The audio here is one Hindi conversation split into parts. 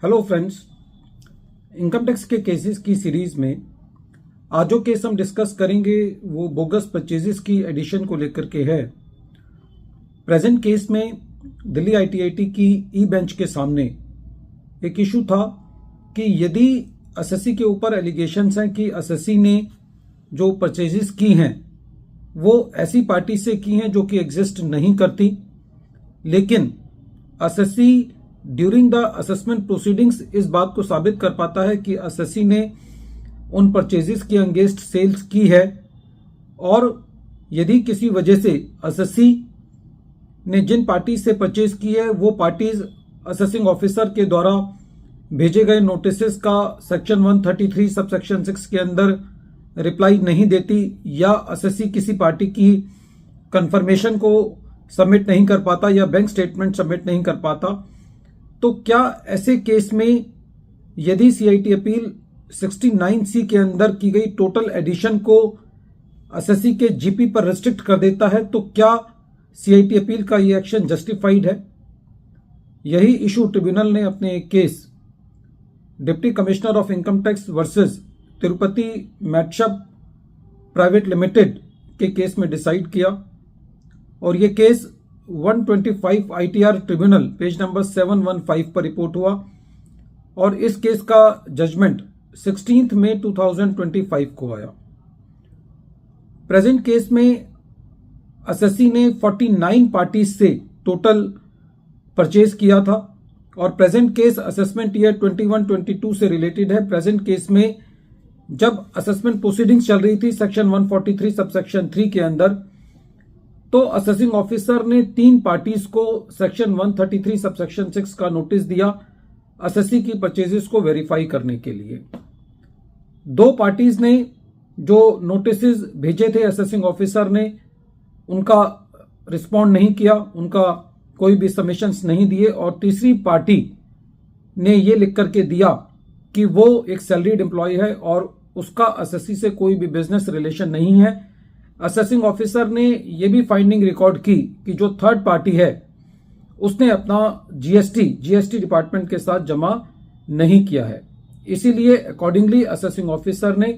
हेलो फ्रेंड्स, इनकम टैक्स के केसेस की सीरीज में आज जो केस हम डिस्कस करेंगे वो बोगस परचेजेस की एडिशन को लेकर के है। प्रेजेंट केस में दिल्ली आईटीआईटी की ई बेंच के सामने एक इशू था कि यदि एसएससी के ऊपर एलिगेशंस हैं कि एसएससी ने जो परचेजेस की हैं वो ऐसी पार्टी से की हैं जो कि एग्जिस्ट नहीं करती, लेकिन SSC during the assessment proceedings इस बात को साबित कर पाता है कि एसएससी ने उन परचेजेस के अगेंस्ट सेल्स की है, और यदि किसी वजह से एसएससी ने जिन पार्टी से परचेज की है वो पार्टीज असेसिंग ऑफिसर के द्वारा भेजे गए नोटिसेस का सेक्शन 133 सब सेक्शन 6 के अंदर रिप्लाई नहीं देती, या एसएससी किसी पार्टी की कंफर्मेशन को सबमिट नहीं कर पाता या बैंक स्टेटमेंट सबमिट नहीं कर पाता, तो क्या ऐसे केस में यदि सीआईटी अपील 69C के अंदर की गई टोटल एडिशन को एसएससी के जीपी पर रिस्ट्रिक्ट कर देता है, तो क्या सीआईटी अपील का ये एक्शन जस्टिफाइड है? यही इशू ट्रिब्यूनल ने अपने एक case deputy commissioner of income tax versus Tirupati मैटशप प्राइवेट लिमिटेड के केस में डिसाइड किया, और ये case 125 ITR tribunal page number 715 पर रिपोर्ट हुआ, और इस केस का जजमेंट 16 मई 2025 को आया। प्रेजेंट केस में एसएससी ने 49 पार्टीज से टोटल परचेज किया था, और प्रेजेंट केस असेसमेंट ईयर 21-22 से रिलेटेड है। प्रेजेंट केस में जब असेसमेंट प्रोसीडिंग्स चल रही थी सेक्शन 143 सब सेक्शन 3 के अंदर, तो असेसिंग ऑफिसर ने 3 पार्टीज को सेक्शन 133 सब सेक्शन 6 का नोटिस दिया एसएससी की परचेजेस को वेरीफाई करने के लिए। 2 पार्टीज ने जो नोटिसेस भेजे थे असेसिंग ऑफिसर ने उनका रिस्पॉन्ड नहीं किया, उनका कोई भी सबमिशंस नहीं दिए, और तीसरी पार्टी ने ये लिख करके दिया कि वो एक सैलरीड एम्प्लॉय है और उसका एसएससी से कोई भी बिजनेस रिलेशन नहीं है। असेसिंग ऑफिसर ने यह भी फाइंडिंग रिकॉर्ड की कि जो थर्ड पार्टी है उसने अपना जीएसटी डिपार्टमेंट के साथ जमा नहीं किया है। इसीलिए अकॉर्डिंगली असेसिंग ऑफिसर ने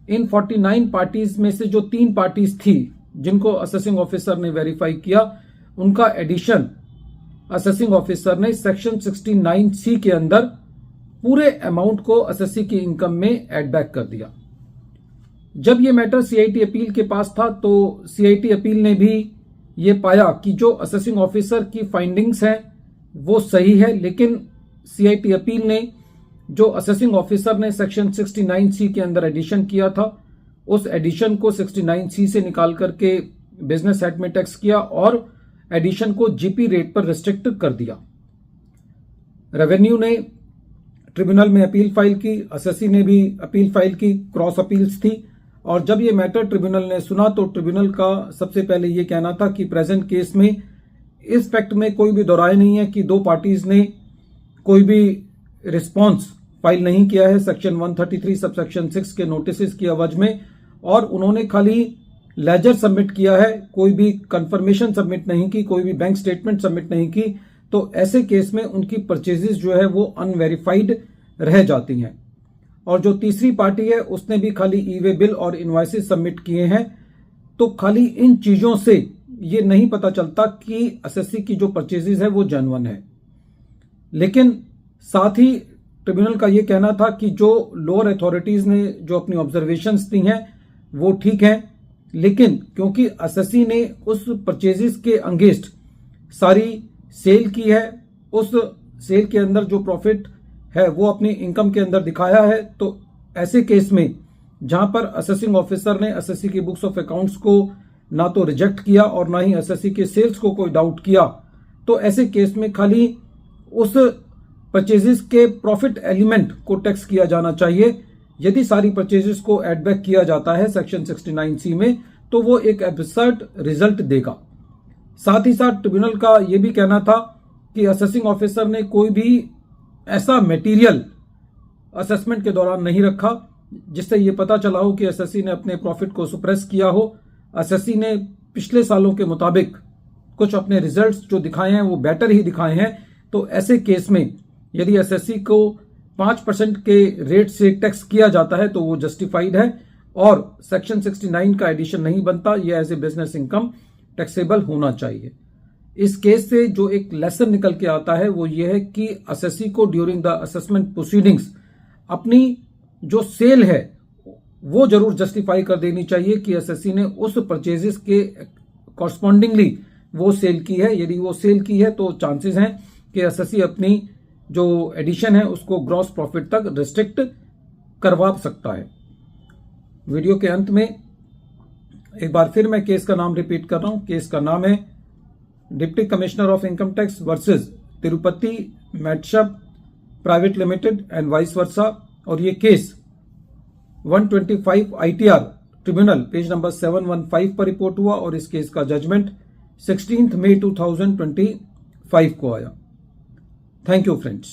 इन 49 पार्टीज में से जो 3 पार्टीज थी जिनको असेसिंग ऑफिसर ने वेरीफाई किया, उनका एडिशन असेसिंग ऑफिसर ने सेक्शन 69C के अंदर पूरे अमाउंट को एसएससी की इनकम में एड बैक कर दिया। जब ये मैटर सीआईटी अपील के पास था तो सीआईटी अपील ने भी ये पाया कि जो असेसिंग ऑफिसर की फाइंडिंग्स हैं वो सही है, लेकिन सीआईटी अपील ने जो असेसिंग ऑफिसर ने सेक्शन 69C के अंदर एडिशन किया था उस एडिशन को 69C से निकाल करके बिजनेस हेड में टैक्स किया और एडिशन को जीपी रेट पर रिस्ट्रिक्ट कर दिया। रेवेन्यू ने ट्रिब्यूनल में अपील फाइल की, एसएससी ने भी अपील फाइल की, क्रॉस अपील्स थी, और जब ये मैटर ट्रिब्यूनल ने सुना तो ट्रिब्यूनल का सबसे पहले ये कहना था कि प्रेजेंट केस में इस फैक्ट में कोई भी दोराय नहीं है कि 2 पार्टीज ने कोई भी रिस्पॉन्स फाइल नहीं किया है सेक्शन 133 सब सेक्शन 6 के नोटिस की एवज में, और उन्होंने खाली लेजर सबमिट किया है, कोई भी कंफर्मेशन सबमिट नहीं की, कोई भी बैंक स्टेटमेंट सबमिट नहीं की। तो ऐसे केस में उनकी परचेजेस जो है वो अनवेरिफाइड रह जाती हैं। और जो तीसरी पार्टी है उसने भी खाली ई वे बिल और इनवॉइसेस सबमिट किए हैं। तो खाली इन चीजों से ये नहीं पता चलता कि एसएससी की जो परचेजेस है वो जेन्युइन है। लेकिन साथ ही ट्रिब्यूनल का ये कहना था कि जो लोअर अथॉरिटीज ने जो अपनी ऑब्जर्वेशंस दी हैं वो ठीक है, लेकिन क्योंकि एसएससी ने उस परचेजेस के अगेंस्ट सारी सेल की है, उस सेल के अंदर जो प्रॉफिट है वो अपनी इनकम के अंदर दिखाया है, तो ऐसे केस में जहां पर असेसिंग ऑफिसर ने एसएससी की बुक्स ऑफ अकाउंट्स को ना तो रिजेक्ट किया और ना ही एसएससी के सेल्स को कोई डाउट किया, तो ऐसे केस में खाली उस परचेजेस के प्रॉफिट एलिमेंट को टैक्स किया जाना चाहिए। यदि सारी परचेजेस को एड बैक किया जाता है सेक्शन 69C में तो वो एक एब्सर्ड रिजल्ट देगा। साथ ही साथ ट्रिब्यूनल का यह भी कहना था कि असेसिंग ऑफिसर ने कोई भी ऐसा मटेरियल असेसमेंट के दौरान नहीं रखा जिससे ये पता चला हो कि एसएससी ने अपने प्रॉफिट को सुप्रेस किया हो। एसएससी ने पिछले सालों के मुताबिक कुछ अपने रिजल्ट्स जो दिखाए हैं वो बेटर ही दिखाए हैं। तो ऐसे केस में यदि एसएससी को 5% के रेट से टैक्स किया जाता है तो वो जस्टिफाइड है और सेक्शन 69 का एडिशन नहीं बनता, यह as a business income taxable होना चाहिए। इस केस से जो एक लेसन निकल के आता है वो ये है कि एसएससी को ड्यूरिंग द असेसमेंट प्रोसीडिंग्स अपनी जो सेल है वो जरूर जस्टिफाई कर देनी चाहिए कि एसएससी ने उस परचेजेस के कॉरस्पॉन्डिंगली वो सेल की है। यदि वो सेल की है तो चांसेस हैं कि एसएससी अपनी जो एडिशन है उसको ग्रॉस प्रॉफिट तक रिस्ट्रिक्ट करवा सकता है। वीडियो के अंत में एक बार फिर मैं केस का नाम रिपीट कर रहा हूं। केस का नाम है deputy commissioner of income tax versus Tirupati मेटशप private limited and vice versa, और ये case 125 ITR tribunal page number 715 पर रिपोर्ट हुआ और इस केस का जजमेंट 16 मई 2025 को आया। Thank you friends.